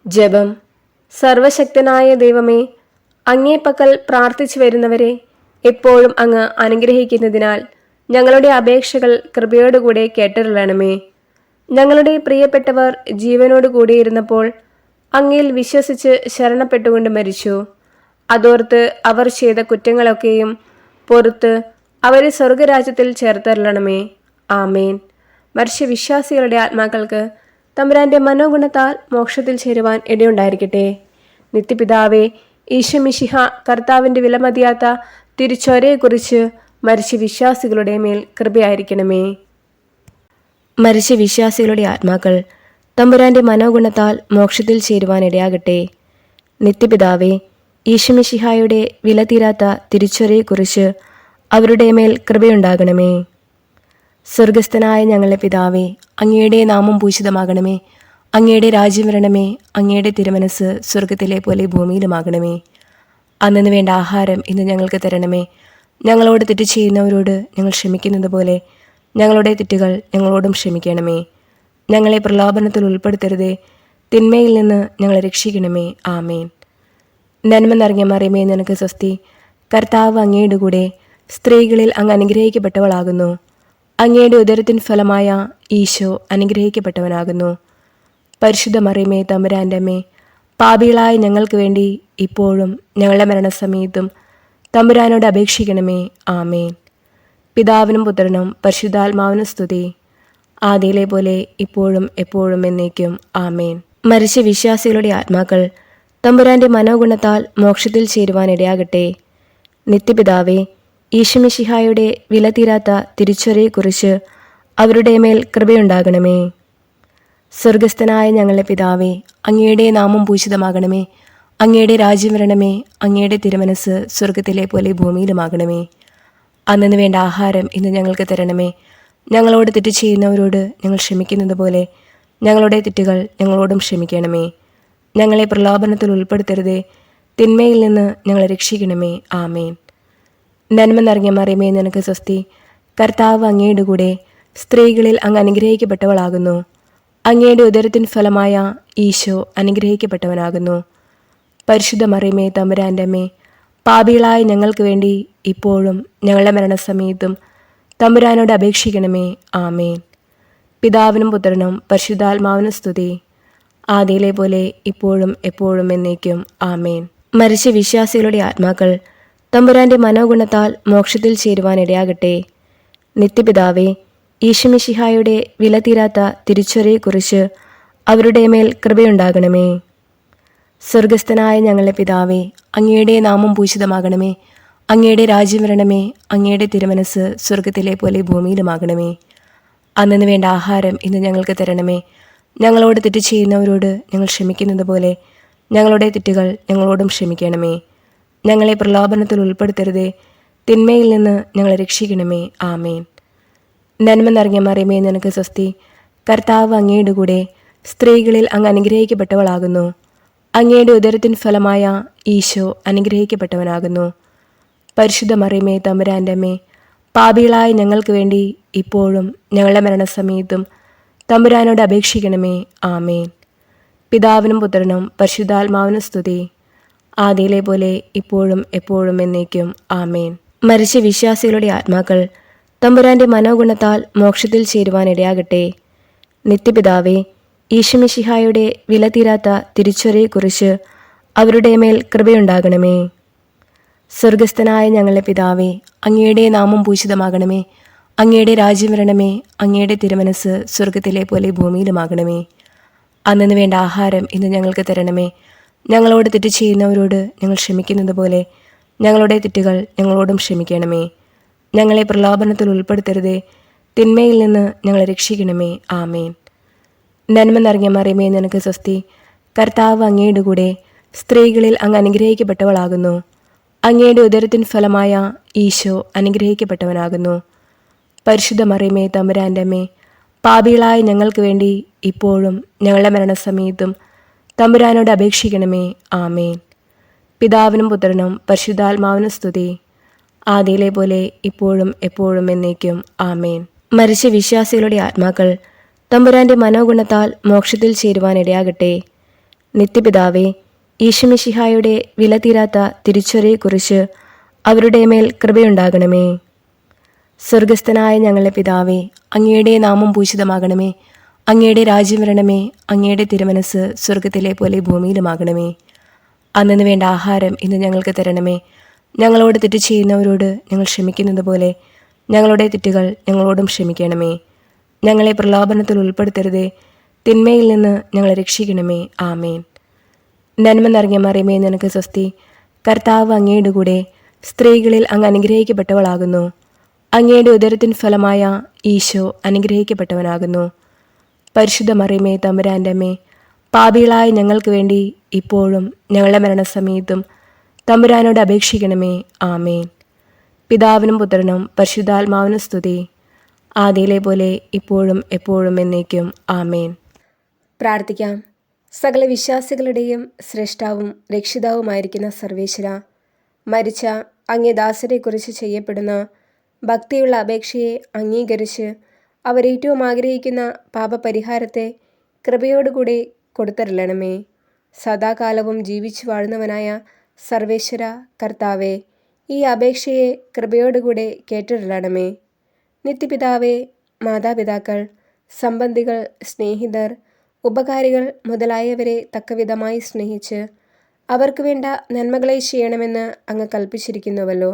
ജപം. സർവശക്തനായ ദൈവമേ, അങ്ങേ പക്കൽ പ്രാർത്ഥിച്ചു വരുന്നവരെ എപ്പോഴും അങ്ങ് അനുഗ്രഹിക്കുന്നതിനാൽ ഞങ്ങളുടെ അപേക്ഷകൾ കൃപയോടുകൂടെ കേട്ടരുളണമേ. ഞങ്ങളുടെ പ്രിയപ്പെട്ടവർ ജീവനോട് കൂടിയിരുന്നപ്പോൾ അങ്ങയിൽ വിശ്വസിച്ച് ശരണപ്പെട്ടുകൊണ്ട് മരിച്ചു. അതോർത്ത് അവർ ചെയ്ത കുറ്റങ്ങളൊക്കെയും പൊറുത്ത് അവരെ സ്വർഗരാജ്യത്തിൽ ചേർത്തരുളണമേ. ആമേൻ. മരിച്ച വിശ്വാസികളുടെ ആത്മാക്കൾക്ക് തമ്പുരാന്റെ മനോഗുണത്താൽ മോക്ഷത്തിൽ ചേരുവാൻ ഇടയുണ്ടായിരിക്കട്ടെ. നിത്യപിതാവേ, ഈശോമിശിഹ കർത്താവിൻ്റെ വിലമതിയാത്ത തിരുച്ചോരയെക്കുറിച്ച് മരിച്ച വിശ്വാസികളുടെ മേൽ കൃപയായിരിക്കണമേ. മരിച്ച വിശ്വാസികളുടെ ആത്മാക്കൾ തമ്പുരാന്റെ മനോഗുണത്താൽ മോക്ഷത്തിൽ ചേരുവാൻ ഇടയാകട്ടെ. നിത്യപിതാവേ, ഈശോമിശിഹായുടെ വിലതീരാത്ത തിരുച്ചോരയെക്കുറിച്ച് അവരുടെ മേൽ കൃപയുണ്ടാകണമേ. സ്വർഗസ്ഥനായ ഞങ്ങളുടെ പിതാവേ, അങ്ങയുടെ നാമം പൂജിതമാകണമേ. അങ്ങയുടെ രാജ്യം വരണമേ. അങ്ങയുടെ തിരുമനസ് സ്വർഗത്തിലെ പോലെ ഭൂമിയിലുമാകണമേ. അന്നു വേണ്ട ആഹാരം ഇന്ന് ഞങ്ങൾക്ക് തരണമേ. ഞങ്ങളോട് തെറ്റ് ചെയ്യുന്നവരോട് ഞങ്ങൾ ക്ഷമിക്കുന്നത് പോലെ ഞങ്ങളുടെ തെറ്റുകൾ ഞങ്ങളോടും ക്ഷമിക്കണമേ. ഞങ്ങളെ പ്രലോഭനത്തിൽ ഉൾപ്പെടുത്തരുതേ, തിന്മയിൽ നിന്ന് ഞങ്ങളെ രക്ഷിക്കണമേ. ആമേൻ. നന്മ നിറഞ്ഞ മറിയമേ, നിനക്ക് സ്വസ്തി. കർത്താവ് അങ്ങയുടെ കൂടെ സ്ത്രീകളിൽ അങ്ങ് അനുഗ്രഹിക്കപ്പെട്ടവളാകുന്നു. അങ്ങയുടെ ഉദരത്തിൻ ഫലമായ ഈശോ അനുഗ്രഹിക്കപ്പെട്ടവനാകുന്നു. പരിശുദ്ധ മറിയമേ, തമ്പുരാൻ്റെ അമ്മേ, പാപികളായ ഞങ്ങൾക്ക് വേണ്ടി ഇപ്പോഴും ഞങ്ങളുടെ മരണസമയത്തും തമ്പുരാനോട് അപേക്ഷിക്കണമേ. ആമേൻ. പിതാവിനും പുത്രനും പരിശുദ്ധാത്മാവിനും സ്തുതി, ആദിയിലെ പോലെ ഇപ്പോഴും എപ്പോഴും എന്നേക്കും. ആമേൻ. മരിച്ച വിശ്വാസികളുടെ ആത്മാക്കൾ തമ്പുരാന്റെ മനോഗുണത്താൽ മോക്ഷത്തിൽ ചേരുവാൻ ഇടയാകട്ടെ. നിത്യപിതാവേ, ഈശോമിശിഹായുടെ വിലതീരാത്ത തിരുച്ചോരയെക്കുറിച്ച് അവരുടെ മേൽ കൃപയുണ്ടാകണമേ. സ്വർഗസ്ഥനായ ഞങ്ങളുടെ പിതാവേ, അങ്ങയുടെ നാമം പൂജിതമാകണമേ. അങ്ങയുടെ രാജ്യം വരണമേ. അങ്ങയുടെ തിരുമനസ് സ്വർഗത്തിലെ പോലെ ഭൂമിയിലുമാകണമേ. അന്നു വേണ്ട ആഹാരം ഇന്ന് ഞങ്ങൾക്ക് തരണമേ. ഞങ്ങളോട് തെറ്റ് ചെയ്യുന്നവരോട് ഞങ്ങൾ ക്ഷമിക്കുന്നത് പോലെ ഞങ്ങളുടെ തെറ്റുകൾ ഞങ്ങളോടും ക്ഷമിക്കണമേ. ഞങ്ങളെ പ്രലോഭനത്തിൽ ഉൾപ്പെടുത്തരുതേ, തിന്മയിൽ നിന്ന് ഞങ്ങളെ രക്ഷിക്കണമേ. ആമേൻ. നന്മ നിറഞ്ഞ മറിയമേ, നിനക്ക് സ്വസ്തി. കർത്താവ് അങ്ങയുടെ കൂടെ സ്ത്രീകളിൽ അങ്ങ് അനുഗ്രഹിക്കപ്പെട്ടവളാകുന്നു. അങ്ങയുടെ ഉദരത്തിൻ ഫലമായ ഈശോ അനുഗ്രഹിക്കപ്പെട്ടവനാകുന്നു. പരിശുദ്ധ മറിയമേ, തമ്പുരാൻ്റെ അമ്മേ, പാപികളായ ഞങ്ങൾക്ക് വേണ്ടി ഇപ്പോഴും ഞങ്ങളുടെ മരണസമയത്തും തമ്പുരാനോട് അപേക്ഷിക്കണമേ. ആമേൻ. പിതാവിനും പുത്രനും പരിശുദ്ധാത്മാവിനും സ്തുതി, ആദിയിലെ പോലെ ഇപ്പോഴും എപ്പോഴും എന്നേക്കും. ആമേൻ. മരിച്ച വിശ്വാസികളുടെ ആത്മാക്കൾ തമ്പുരാന്റെ മനോഗുണത്താൽ മോക്ഷത്തിൽ ചേരുവാൻ ഇടയാകട്ടെ. നിത്യപിതാവേ, ഈശോമിശിഹായുടെ വിലതീരാത്ത തിരുച്ചോരയെക്കുറിച്ച് അവരുടെ മേൽ കൃപയുണ്ടാകണമേ. സ്വർഗസ്ഥനായ ഞങ്ങളുടെ പിതാവേ, അങ്ങയുടെ നാമം പൂജിതമാകണമേ. അങ്ങയുടെ രാജ്യം വരണമേ. അങ്ങയുടെ തിരുമനസ് സ്വർഗത്തിലെ പോലെ ഭൂമിയിലുമാകണമേ. അന്നു വേണ്ട ആഹാരം ഇന്ന് ഞങ്ങൾക്ക് തരണമേ. ഞങ്ങളോട് തെറ്റ് ചെയ്യുന്നവരോട് ഞങ്ങൾ ക്ഷമിക്കുന്നത് പോലെ ഞങ്ങളുടെ തെറ്റുകൾ ഞങ്ങളോടും ക്ഷമിക്കണമേ. ഞങ്ങളെ പ്രലോഭനത്തിൽ ഉൾപ്പെടുത്തരുതേ, തിന്മയിൽ നിന്ന് ഞങ്ങളെ രക്ഷിക്കണമേ. ആമേൻ. നന്മ നിറഞ്ഞ മറിയമേ, നിനക്ക് സ്വസ്തി. കർത്താവ് അങ്ങയുടെ കൂടെ സ്ത്രീകളിൽ അങ്ങ് അനുഗ്രഹിക്കപ്പെട്ടവളാകുന്നു. അങ്ങയുടെ ഉദരത്തിൻ ഫലമായ ഈശോ അനുഗ്രഹിക്കപ്പെട്ടവനാകുന്നു. പരിശുദ്ധ മറിയമേ, തമ്പുരാൻ്റെ അമ്മേ, പാപികളായ ഞങ്ങൾക്ക് വേണ്ടി ഇപ്പോഴും ഞങ്ങളുടെ മരണസമയത്തും തമ്പുരാനോട് അപേക്ഷിക്കണമേ. ആമേൻ. പിതാവിനും പുത്രനും പരിശുദ്ധാത്മാവിനും സ്തുതി, ആദിയിലെ പോലെ ഇപ്പോഴും എപ്പോഴും എന്നേക്കും. ആമേൻ. മരിച്ച വിശ്വാസികളുടെ ആത്മാക്കൾ തമ്പുരാന്റെ മനോഗുണത്താൽ മോക്ഷത്തിൽ ചേരുവാൻ ഇടയാകട്ടെ. നിത്യപിതാവേ, ഈശോമിശിഹായുടെ വിലതീരാത്ത തിരുച്ചോരയെക്കുറിച്ച് അവരുടെ മേൽ കൃപയുണ്ടാകണമേ. സ്വർഗസ്ഥനായ ഞങ്ങളുടെ പിതാവേ, അങ്ങയുടെ നാമം പൂജിതമാകണമേ. അങ്ങയുടെ രാജ്യം വരണമേ. അങ്ങയുടെ തിരുമനസ് സ്വർഗത്തിലെ പോലെ ഭൂമിയിലുമാകണമേ. അന്നു വേണ്ട ആഹാരം ഇന്ന് ഞങ്ങൾക്ക് തരണമേ. ഞങ്ങളോട് തെറ്റ് ചെയ്യുന്നവരോട് ഞങ്ങൾ ക്ഷമിക്കുന്നത് പോലെ ഞങ്ങളുടെ തെറ്റുകൾ ഞങ്ങളോടും ക്ഷമിക്കണമേ. ഞങ്ങളെ പ്രലോഭനത്തിൽ ഉൾപ്പെടുത്തരുതേ, തിന്മയിൽ നിന്ന് ഞങ്ങളെ രക്ഷിക്കണമേ. ആമേൻ. നന്മ നിറഞ്ഞ മറിയമേ, നിനക്ക് സ്വസ്തി. കർത്താവ് അങ്ങയുടെ കൂടെ സ്ത്രീകളിൽ അങ്ങ് അനുഗ്രഹിക്കപ്പെട്ടവളാകുന്നു. അങ്ങയുടെ ഉദരത്തിൻ ഫലമായ ഈശോ അനുഗ്രഹിക്കപ്പെട്ടവനാകുന്നു. പരിശുദ്ധ മറിയമേ, തമ്പുരാൻ്റെ അമ്മേ, പാപികളായ ഞങ്ങൾക്ക് വേണ്ടി ഇപ്പോഴും ഞങ്ങളുടെ മരണസമയത്തും തമ്പുരാനോട് അപേക്ഷിക്കണമേ. ആമേൻ. പിതാവിനും പുത്രനും പരിശുദ്ധാത്മാവിനും സ്തുതി, ആദിയിലെ പോലെ ഇപ്പോഴും എപ്പോഴും എന്നേക്കും. ആമേൻ. മരിച്ച വിശ്വാസികളുടെ ആത്മാക്കൾ തമ്പുരാന്റെ മനോഗുണത്താൽ മോക്ഷത്തിൽ ചേരുവാൻ ഇടയാകട്ടെ. നിത്യപിതാവേ, ഈശോമിശിഹായുടെ വിലതീരാത്ത തിരിച്ചറിയെക്കുറിച്ച് അവരുടെ മേൽ കൃപയുണ്ടാകണമേ. സ്വർഗസ്ഥനായ ഞങ്ങളുടെ പിതാവേ, അങ്ങയുടെ നാമം പൂജിതമാകണമേ. അങ്ങയുടെ രാജ്യം വരണമേ. അങ്ങയുടെ തിരുമനസ് സ്വർഗത്തിലെ പോലെ ഭൂമിയിലുമാകണമേ. അന്നു വേണ്ട ആഹാരം ഇന്ന് ഞങ്ങൾക്ക് തരണമേ. ഞങ്ങളോട് തെറ്റ് ചെയ്യുന്നവരോട് ഞങ്ങൾ ക്ഷമിക്കുന്നത് പോലെ ഞങ്ങളുടെ തെറ്റുകൾ ഞങ്ങളോടും ക്ഷമിക്കണമേ. ഞങ്ങളെ പ്രലോഭനത്തിൽ ഉൾപ്പെടുത്തരുതേ, തിന്മയിൽ നിന്ന് ഞങ്ങളെ രക്ഷിക്കണമേ. ആമേൻ. നന്മ നിറഞ്ഞ മറിയമേ, നിനക്ക് സ്വസ്തി. കർത്താവ് അങ്ങയുടെ കൂടെ, സ്ത്രീകളിൽ അങ്ങ് അനുഗ്രഹിക്കപ്പെട്ടവളാകുന്നു. അങ്ങയുടെ ഉദരത്തിൻ ഫലമായ ഈശോ അനുഗ്രഹിക്കപ്പെട്ടവനാകുന്നു. പരിശുദ്ധ മറിയമേ, തമ്പുരാൻ്റെ അമ്മേ, പാപികളായ ഞങ്ങൾക്ക് വേണ്ടി ഇപ്പോഴും ഞങ്ങളുടെ മരണസമയത്തും തമ്പുരാനോട് അപേക്ഷിക്കണമേ. ആമേൻ. പിതാവിനും പുത്രനും പരിശുദ്ധാത്മാവിനും സ്തുതി, ആദിയിലെ പോലെ ഇപ്പോഴും എപ്പോഴും എന്നേക്കും. ആമേൻ. പ്രാർത്ഥിക്കാം. സകല വിശ്വാസികളുടെയും ശ്രേഷ്ഠാവും രക്ഷിതാവുമായിരിക്കുന്ന സർവേശ്വര, മരിച്ച അങ്ങേ ദാസരെക്കുറിച്ച് ചെയ്യപ്പെടുന്ന ഭക്തിയുള്ള അപേക്ഷയെ അംഗീകരിച്ച് അവരേറ്റവും ആഗ്രഹിക്കുന്ന പാപപരിഹാരത്തെ കൃപയോടുകൂടി കൊടുത്തരുളണമേ. സദാകാലവും ജീവിച്ചു വാഴുന്നവനായ സർവേശ്വര കർത്താവെ, ഈ അപേക്ഷയെ കൃപയോടുകൂടി കേട്ടരുളണമേ. നിത്യപിതാവേ, മാതാപിതാക്കൾ, സംബന്ധികൾ, സ്നേഹിതർ, ഉപകാരികൾ മുതലായവരെ തക്കവിധമായി സ്നേഹിച്ച് അവർക്ക് വേണ്ട നന്മകളെ ചെയ്യണമെന്ന് അങ്ങ് കൽപ്പിച്ചിരിക്കുന്നുവല്ലോ.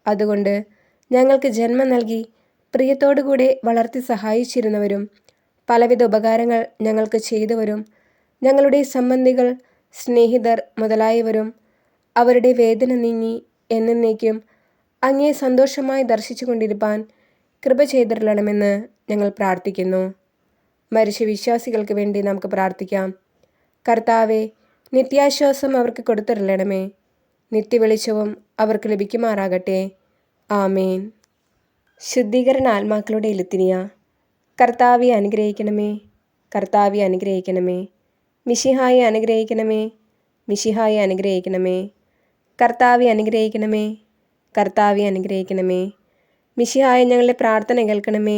അതുകൊണ്ട് ഞങ്ങൾക്ക് ജന്മം നൽകി പ്രിയത്തോടുകൂടെ വളർത്തി സഹായിച്ചിരുന്നവരും പലവിധ ഉപകാരങ്ങൾ ഞങ്ങൾക്ക് ചെയ്തവരും ഞങ്ങളുടെ സംബന്ധികൾ, സ്നേഹിതർ മുതലായവരും അവരുടെ വേദന നീങ്ങി എന്നേക്കും അങ്ങേ സന്തോഷമായി ദർശിച്ചു കൊണ്ടിരിപ്പാൻ കൃപ ചെയ്തിരളണമെന്ന് ഞങ്ങൾ പ്രാർത്ഥിക്കുന്നു. മരിച്ച വിശ്വാസികൾക്ക് വേണ്ടി നമുക്ക് പ്രാർത്ഥിക്കാം. കർത്താവെ, നിത്യാശ്വാസം അവർക്ക് കൊടുത്തിരളണമേ. നിത്യവെളിച്ചവും അവർക്ക് ലഭിക്കുമാറാകട്ടെ. ആമേൻ. ശുദ്ധീകരണ ആത്മാക്കളുടെ ലിത്തിനിയ. കർത്താവെ അനുഗ്രഹിക്കണമേ. കർത്താവെ അനുഗ്രഹിക്കണമേ. മിശിഹായെ അനുഗ്രഹിക്കണമേ. മിശിഹായെ അനുഗ്രഹിക്കണമേ. കർത്താവെ അനുഗ്രഹിക്കണമേ. കർത്താവെ അനുഗ്രഹിക്കണമേ. മിശിഹായെ ഞങ്ങളുടെ പ്രാർത്ഥന കേൾക്കണമേ.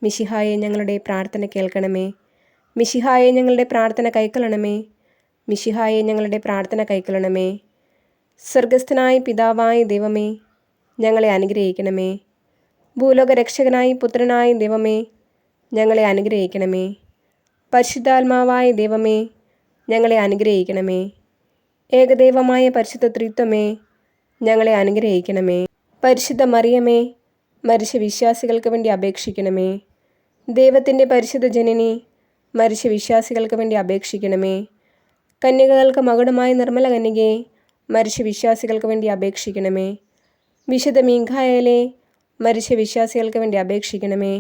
മിശിഹായെ ഞങ്ങളുടെ പ്രാർത്ഥന കേൾക്കണമേ. മിശിഹായെ ഞങ്ങളുടെ പ്രാർത്ഥന കൈക്കൊള്ളണമേ. മിശിഹായെ ഞങ്ങളുടെ പ്രാർത്ഥന കൈക്കൊള്ളണമേ. സ്വർഗസ്ഥനായ പിതാവായ ദൈവമേ, ഞങ്ങളെ അനുഗ്രഹിക്കണമേ. ഭൂലോക രക്ഷകനായ പുത്രനായ ദൈവമേ, ഞങ്ങളെ അനുഗ്രഹിക്കണമേ. പരിശുദ്ധാത്മാവായ ദൈവമേ, ഞങ്ങളെ അനുഗ്രഹിക്കണമേ. ഏകദൈവമായ പരിശുദ്ധ ത്രിത്വമേ, ഞങ്ങളെ അനുഗ്രഹിക്കണമേ. പരിശുദ്ധ മറിയമേ, മരിച്ച വിശ്വാസികൾക്ക് വേണ്ടി അപേക്ഷിക്കണമേ. ദൈവത്തിൻ്റെ പരിശുദ്ധ ജനനി, മരിച്ച വിശ്വാസികൾക്ക് വേണ്ടി അപേക്ഷിക്കണമേ. കന്യകകൾക്ക് മകുടമായ നിർമ്മല കന്യകയെ, മരിച്ച വിശ്വാസികൾക്ക് വേണ്ടി അപേക്ഷിക്കണമേ. വിശുദ്ധ മീഖായേലേ, മരിച്ച വിശ്വാസികൾക്ക് വേണ്ടി അപേക്ഷിക്കണമേ.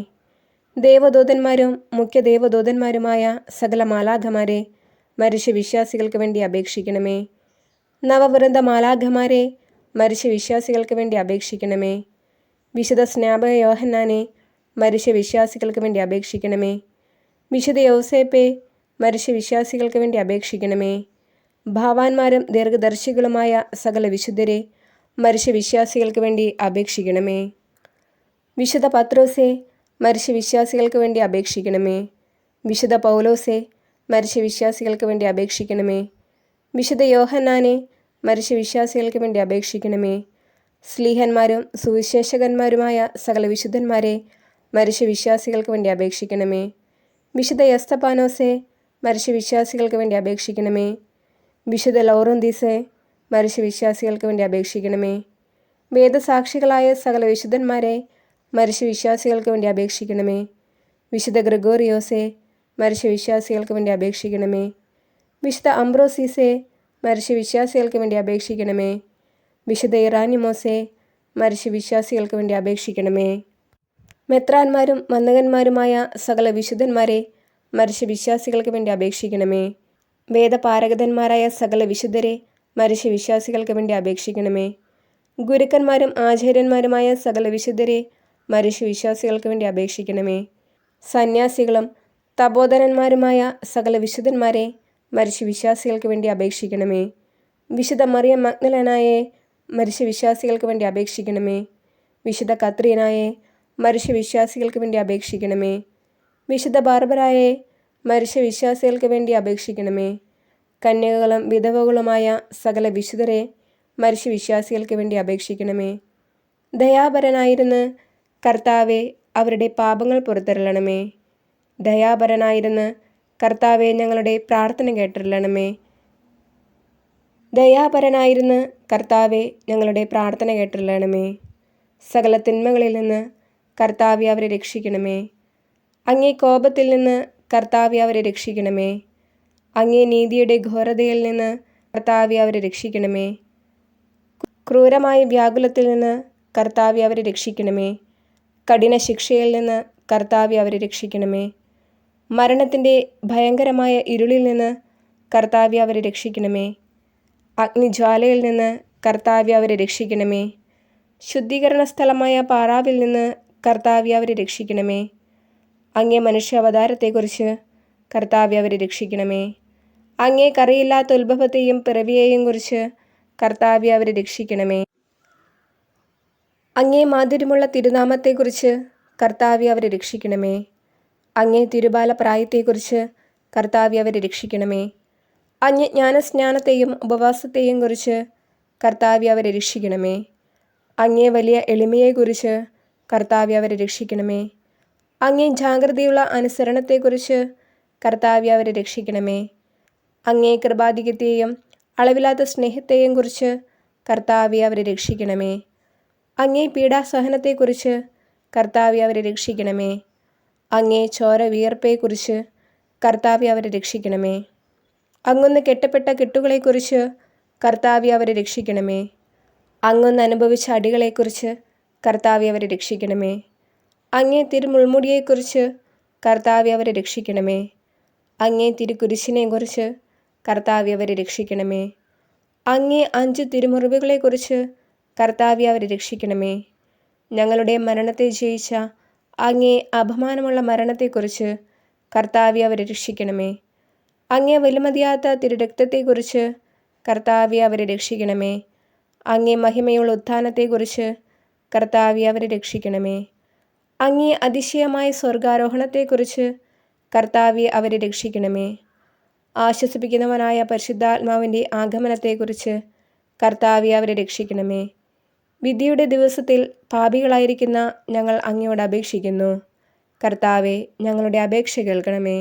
ദേവദൂതന്മാരും മുഖ്യ ദേവദൂതന്മാരുമായ സകല മാലാഖമാരെ, മരിച്ച വിശ്വാസികൾക്ക് വേണ്ടി അപേക്ഷിക്കണമേ. നവവൃന്ദ മാലാഖമാരെ, മരിച്ച വിശ്വാസികൾക്ക് വേണ്ടി അപേക്ഷിക്കണമേ. വിശുദ്ധ സ്നാപക യോഹന്നാനെ, മരിച്ച വിശ്വാസികൾക്ക് വേണ്ടി അപേക്ഷിക്കണമേ. വിശുദ്ധ യൗസേപ്പെ, മരിച്ച വിശ്വാസികൾക്ക് വേണ്ടി അപേക്ഷിക്കണമേ. ഭാവാന്മാരും ദീർഘദർശികളുമായ സകല വിശുദ്ധരെ, മരിച്ച വിശ്വാസികൾക്ക് വേണ്ടി അപേക്ഷിക്കണമേ. വിശുദ്ധ പത്രോസെ, മരിച്ച വിശ്വാസികൾക്ക് വേണ്ടി അപേക്ഷിക്കണമേ. വിശുദ്ധ പൗലോസെ, മരിച്ച വിശ്വാസികൾക്ക് വേണ്ടി അപേക്ഷിക്കണമേ. വിശുദ്ധ യോഹന്നാനെ, മരിച്ച വിശ്വാസികൾക്ക് വേണ്ടി അപേക്ഷിക്കണമേ. സ്ലീഹന്മാരും സുവിശേഷകന്മാരുമായ സകല വിശുദ്ധന്മാരെ, മരിച്ച വിശ്വാസികൾക്ക് വേണ്ടി അപേക്ഷിക്കണമേ. വിശുദ്ധ എസ്തപ്പാനോസെ, മരിച്ച വിശ്വാസികൾക്ക് വേണ്ടി അപേക്ഷിക്കണമേ. വിശുദ്ധ ലൗറോന്തീസെ, മരിച്ച വിശ്വാസികൾക്ക് വേണ്ടി അപേക്ഷിക്കണമേ. വേദസാക്ഷികളായ സകല വിശുദ്ധന്മാരെ, മരിച്ച വിശ്വാസികൾക്ക് വേണ്ടി അപേക്ഷിക്കണമേ. വിശുദ്ധ ഗ്രിഗോറിയോസെ, മരിച്ച വിശ്വാസികൾക്ക് വേണ്ടി അപേക്ഷിക്കണമേ. വിശുദ്ധ അംബ്രോസീസെ, മരിച്ച വിശ്വാസികൾക്ക് വേണ്ടി അപേക്ഷിക്കണമേ. വിശുദ്ധ ഇറാനിമോസെ, മരിച്ച വിശ്വാസികൾക്ക് വേണ്ടി അപേക്ഷിക്കണമേ. മെത്രാന്മാരും വന്ദകന്മാരുമായ സകല വിശുദ്ധന്മാരെ, മരിച്ച വിശ്വാസികൾക്ക് വേണ്ടി അപേക്ഷിക്കണമേ. വേദപാരഗതന്മാരായ സകല വിശുദ്ധരെ, മരിച്ച വിശ്വാസികൾക്ക് വേണ്ടി അപേക്ഷിക്കണമേ. ഗുരുക്കന്മാരും ആചാര്യന്മാരുമായ സകല വിശുദ്ധരെ, മരിച്ച വിശ്വാസികൾക്ക് വേണ്ടി അപേക്ഷിക്കണമേ. സന്യാസികളും തപോധനന്മാരുമായ സകല വിശുദ്ധന്മാരെ, മരിച്ച വിശ്വാസികൾക്ക് വേണ്ടി അപേക്ഷിക്കണമേ. വിശുദ്ധ മറിയം മഗ്ദലനായെ, മരിച്ച വിശ്വാസികൾക്ക് വേണ്ടി അപേക്ഷിക്കണമേ. വിശുദ്ധ കത്രീനായെ, മരിച്ച വിശ്വാസികൾക്ക് വേണ്ടി അപേക്ഷിക്കണമേ. വിശുദ്ധ ബാർബറായെ, മരിച്ച വിശ്വാസികൾക്ക് വേണ്ടി അപേക്ഷിക്കണമേ. കന്യകകളും വിധവകളുമായ സകല വിശുദ്ധരെ മരിച്ച വിശ്വാസികൾക്ക് വേണ്ടി അപേക്ഷിക്കണമേ. ദയാപരനായിരുന്ന് കർത്താവെ അവരുടെ പാപങ്ങൾ പുറത്തരുളണമേ. ദയാപരനായിരുന്ന് കർത്താവെ ഞങ്ങളുടെ പ്രാർത്ഥന കേട്ടരുളണമേ. ദയാപരനായിരുന്ന് കർത്താവെ ഞങ്ങളുടെ പ്രാർത്ഥന കേട്ടരുളണമേ. സകല തിന്മകളിൽ നിന്ന് കർത്താവെ അവരെ രക്ഷിക്കണമേ. അങ്ങേ കോപത്തിൽ നിന്ന് കർത്താവെ അവരെ രക്ഷിക്കണമേ. അങ്ങേ നീതിയുടെ ഘോരതയിൽ നിന്ന് കർത്താവെ അവരെ രക്ഷിക്കണമേ. ക്രൂരമായ വ്യാകുലത്തിൽ നിന്ന് കർത്താവെ അവരെ രക്ഷിക്കണമേ. കഠിന ശിക്ഷയിൽ നിന്ന് കർത്താവെ അവരെ രക്ഷിക്കണമേ. മരണത്തിൻ്റെ ഭയങ്കരമായ ഇരുളിൽ നിന്ന് കർത്താവെ അവരെ രക്ഷിക്കണമേ. അഗ്നിജ്വാലയിൽ നിന്ന് കർത്താവെ അവരെ രക്ഷിക്കണമേ. ശുദ്ധീകരണ സ്ഥലമായ പാറാവിൽ നിന്ന് കർത്താവെ അവരെ രക്ഷിക്കണമേ. അങ്ങേ മനുഷ്യ അവതാരത്തെക്കുറിച്ച് കർത്താവെ അവരെ രക്ഷിക്കണമേ. അങ്ങേ കറിയില്ലാത്ത ഉത്ഭവത്തെയും പിറവിയെയും കുറിച്ച് കർത്താവെ അവരെ രക്ഷിക്കണമേ. അങ്ങേ മാധുര്യമുള്ള തിരുനാമത്തെക്കുറിച്ച് കർത്താവെ അവരെ രക്ഷിക്കണമേ. അങ്ങേ തിരുബാല പ്രായത്തെക്കുറിച്ച് കർത്താവെ അവരെ രക്ഷിക്കണമേ. അങ്ങേ ജ്ഞാനസ്നാനത്തെയും ഉപവാസത്തെയും കുറിച്ച് കർത്താവെ അവരെ രക്ഷിക്കണമേ. അങ്ങേ വലിയ എളിമയെക്കുറിച്ച് കർത്താവെ അവരെ രക്ഷിക്കണമേ. അങ്ങേ ജാഗ്രതയുള്ള അനുസരണത്തെക്കുറിച്ച് കർത്താവെ അവരെ രക്ഷിക്കണമേ. അങ്ങേ കൃപാധിക്യത്തെയും അളവില്ലാത്ത സ്നേഹത്തെയും കുറിച്ച് കർത്താവെ അവരെ രക്ഷിക്കണമേ. അങ്ങേ പീഡാസഹനത്തെക്കുറിച്ച് കർത്താവെ അവരെ രക്ഷിക്കണമേ. അങ്ങേ ചോര വിയർപ്പയെക്കുറിച്ച് കർത്താവെ അവരെ രക്ഷിക്കണമേ. അങ്ങൊന്ന് കെട്ടപ്പെട്ട കെട്ടുകളെക്കുറിച്ച് കർത്താവെ അവരെ രക്ഷിക്കണമേ. അങ്ങൊന്ന് അനുഭവിച്ച അടികളെക്കുറിച്ച് കർത്താവെ അവരെ രക്ഷിക്കണമേ. അങ്ങേ തിരുമുൾമുടിയെക്കുറിച്ച് കർത്താവെ അവരെ രക്ഷിക്കണമേ. അങ്ങേ തിരുക്കുരിശിനെക്കുറിച്ച് കർത്താവെ അവരെ രക്ഷിക്കണമേ. അങ്ങേ 5 തിരുമുറിവുകളെക്കുറിച്ച് കർത്താവെ അവരെ രക്ഷിക്കണമേ. ഞങ്ങളുടെ മരണത്തെ ജയിച്ച അങ്ങേ അപമാനമുള്ള മരണത്തെക്കുറിച്ച് കർത്താവെ അവരെ രക്ഷിക്കണമേ. അങ്ങേ വിലമതിയാത്ത തിരുരക്തത്തെക്കുറിച്ച് കർത്താവെ അവരെ രക്ഷിക്കണമേ. അങ്ങേ മഹിമയുള്ള ഉത്ഥാനത്തെക്കുറിച്ച് കർത്താവെ അവരെ രക്ഷിക്കണമേ. അങ്ങേ അതിശയമായ സ്വർഗാരോഹണത്തെക്കുറിച്ച് കർത്താവെ അവരെ രക്ഷിക്കണമേ. ആശ്വസിപ്പിക്കുന്നവനായ പരിശുദ്ധാത്മാവിൻ്റെ ആഗമനത്തെക്കുറിച്ച് കർത്താവെ അവരെ രക്ഷിക്കണമേ. വിധിയുടെ ദിവസത്തിൽ പാപികളായിരിക്കുന്ന ഞങ്ങൾ അങ്ങയോട് അപേക്ഷിക്കുന്നു. കർത്താവെ ഞങ്ങളുടെ അപേക്ഷ കേൾക്കണമേ.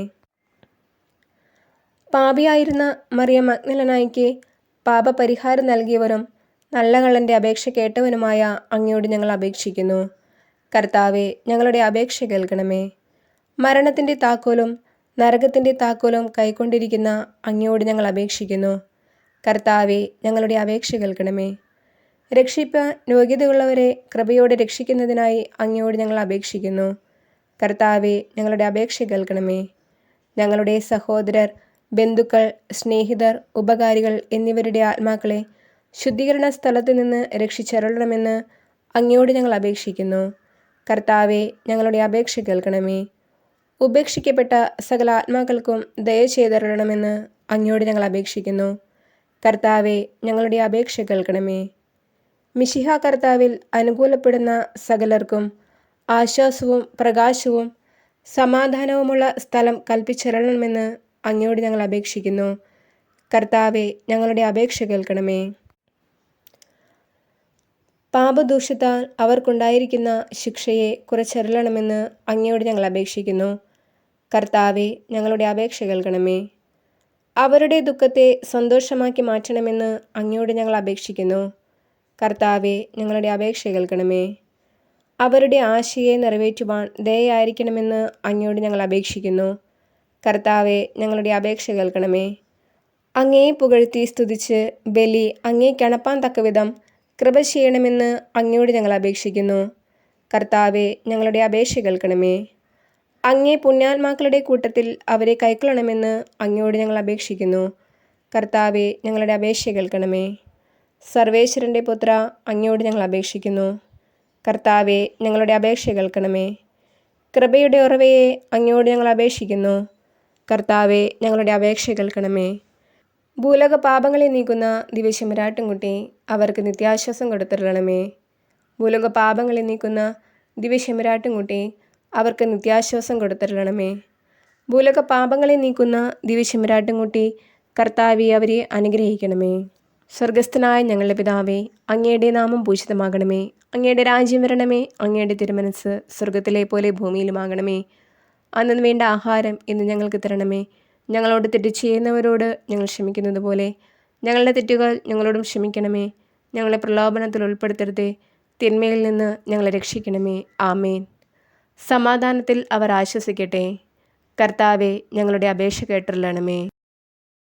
പാപിയായിരുന്ന മറിയം മഗ്ദലനായിക്ക് പാപപരിഹാരം നൽകിയവരും നല്ല കള്ളൻ്റെ അപേക്ഷ കേട്ടവനുമായ അങ്ങയോട് ഞങ്ങൾ അപേക്ഷിക്കുന്നു. കർത്താവെ ഞങ്ങളുടെ അപേക്ഷ കേൾക്കണമേ. മരണത്തിൻ്റെ താക്കോലും നരകത്തിൻ്റെ താക്കോലും കൈക്കൊണ്ടിരിക്കുന്ന അങ്ങയോട് ഞങ്ങൾ അപേക്ഷിക്കുന്നു. കർത്താവെ ഞങ്ങളുടെ അപേക്ഷ കേൾക്കണമേ. രക്ഷിപ്പാൻ യോഗ്യതയുള്ളവരെ കൃപയോടെ രക്ഷിക്കുന്നതിനായി അങ്ങയോട് ഞങ്ങൾ അപേക്ഷിക്കുന്നു. കർത്താവെ ഞങ്ങളുടെ അപേക്ഷ കേൾക്കണമേ. ഞങ്ങളുടെ സഹോദരർ, ബന്ധുക്കൾ, സ്നേഹിതർ, ഉപകാരികൾ എന്നിവരുടെ ആത്മാക്കളെ ശുദ്ധീകരണ സ്ഥലത്ത് നിന്ന് രക്ഷിച്ചരുളണമെന്ന് അങ്ങയോട് ഞങ്ങൾ അപേക്ഷിക്കുന്നു. കർത്താവെ ഞങ്ങളുടെ അപേക്ഷ കേൾക്കണമേ. ഉപേക്ഷിക്കപ്പെട്ട സകല ആത്മാക്കൾക്കും ദയ ചെയ്തരുളണമെന്ന് അങ്ങയോട് ഞങ്ങൾ അപേക്ഷിക്കുന്നു. കർത്താവെ ഞങ്ങളുടെ അപേക്ഷ കേൾക്കണമേ. മിശിഹ കർത്താവിൽ അനുകൂലപ്പെടുന്ന സകലർക്കും ആശ്വാസവും പ്രകാശവും സമാധാനവുമുള്ള സ്ഥലം കൽപ്പിച്ചരുളണമെന്ന് അങ്ങയോട് ഞങ്ങൾ അപേക്ഷിക്കുന്നു. കർത്താവെ ഞങ്ങളുടെ അപേക്ഷ കേൾക്കണമേ. പാപദൂഷ്യത്താൽ അവർക്കുണ്ടായിരിക്കുന്ന ശിക്ഷയെ കുറച്ചരുളണമെന്ന് അങ്ങയോട് ഞങ്ങൾ അപേക്ഷിക്കുന്നു. കർത്താവെ ഞങ്ങളുടെ അപേക്ഷ കേൾക്കണമേ. അവരുടെ ദുഃഖത്തെ സന്തോഷമാക്കി മാറ്റണമെന്ന് അങ്ങയോട് ഞങ്ങൾ അപേക്ഷിക്കുന്നു. കർത്താവെ ഞങ്ങളുടെ അപേക്ഷ കേൾക്കണമേ. അവരുടെ ആശയെ നിറവേറ്റുവാൻ ദയയായിരിക്കണമെന്ന് അങ്ങയോട് ഞങ്ങൾ അപേക്ഷിക്കുന്നു. കർത്താവെ ഞങ്ങളുടെ അപേക്ഷ കേൾക്കണമേ. അങ്ങയെ പുകഴ്ത്തി സ്തുതിച്ച് ബലി അങ്ങേക്കണപ്പാൻ തക്കവിധം കൃപ ചെയ്യണമെന്ന് അങ്ങയോട് ഞങ്ങൾ അപേക്ഷിക്കുന്നു. കർത്താവെ ഞങ്ങളുടെ അപേക്ഷ കേൾക്കണമേ. അങ്ങേ പുണ്യാത്മാക്കളുടെ കൂട്ടത്തിൽ അവരെ കൈക്കൊള്ളണമെന്ന് അങ്ങയോട് ഞങ്ങൾ അപേക്ഷിക്കുന്നു. കർത്താവെ ഞങ്ങളുടെ അപേക്ഷ കേൾക്കണമേ. സർവേശ്വരൻ്റെ പുത്ര അങ്ങയോട് ഞങ്ങൾ അപേക്ഷിക്കുന്നു. കർത്താവെ ഞങ്ങളുടെ അപേക്ഷ കേൾക്കണമേ. കൃപയുടെ ഉറവയെ അങ്ങയോട് ഞങ്ങൾ അപേക്ഷിക്കുന്നു. കർത്താവെ ഞങ്ങളുടെ അപേക്ഷ കേൾക്കണമേ. ഭൂലോക പാപങ്ങളെ നീക്കുന്ന ദിവ്യശെമ്മരാട്ടുംകുട്ടി അവർക്ക് നിത്യാശ്വാസം കൊടുത്തരുളണമേ. ഭൂലോക പാപങ്ങളെ നീക്കുന്ന ദിവ്യശെമ്മരാട്ടുംകുട്ടി അവർക്ക് നിത്യാശ്വാസം കൊടുത്തരുളണമേ. ഭൂലോക പാപങ്ങളെ നീക്കുന്ന ദിവ്യശെമ്മരാട്ടുംകുട്ടി കർത്താവെ, അവരെ അനുഗ്രഹിക്കണമേ. സ്വർഗസ്ഥനായ ഞങ്ങളുടെ പിതാവേ, അങ്ങയുടെ നാമം പൂജിതമാകണമേ. അങ്ങയുടെ രാജ്യം വരണമേ. അങ്ങയുടെ തിരുമനസ് സ്വർഗത്തിലെ പോലെ ഭൂമിയിലുമാകണമേ. അന്നു വേണ്ട ആഹാരം ഇന്ന് ഞങ്ങൾക്ക് തരണമേ. ഞങ്ങളോട് തെറ്റ് ചെയ്യുന്നവരോട് ഞങ്ങൾ ക്ഷമിക്കുന്നത് പോലെ ഞങ്ങളുടെ തെറ്റുകൾ ഞങ്ങളോടും ക്ഷമിക്കണമേ. ഞങ്ങളെ പ്രലോഭനത്തിൽ ഉൾപ്പെടുത്തരുതേ, തിന്മയിൽ നിന്ന് ഞങ്ങളെ രക്ഷിക്കണമേ. ആമേൻ. സമാധാനത്തിൽ അവർ ആശ്വസിക്കട്ടെ. കർത്താവെ, ഞങ്ങളുടെ അപേക്ഷ കേട്ടരുളണമേ.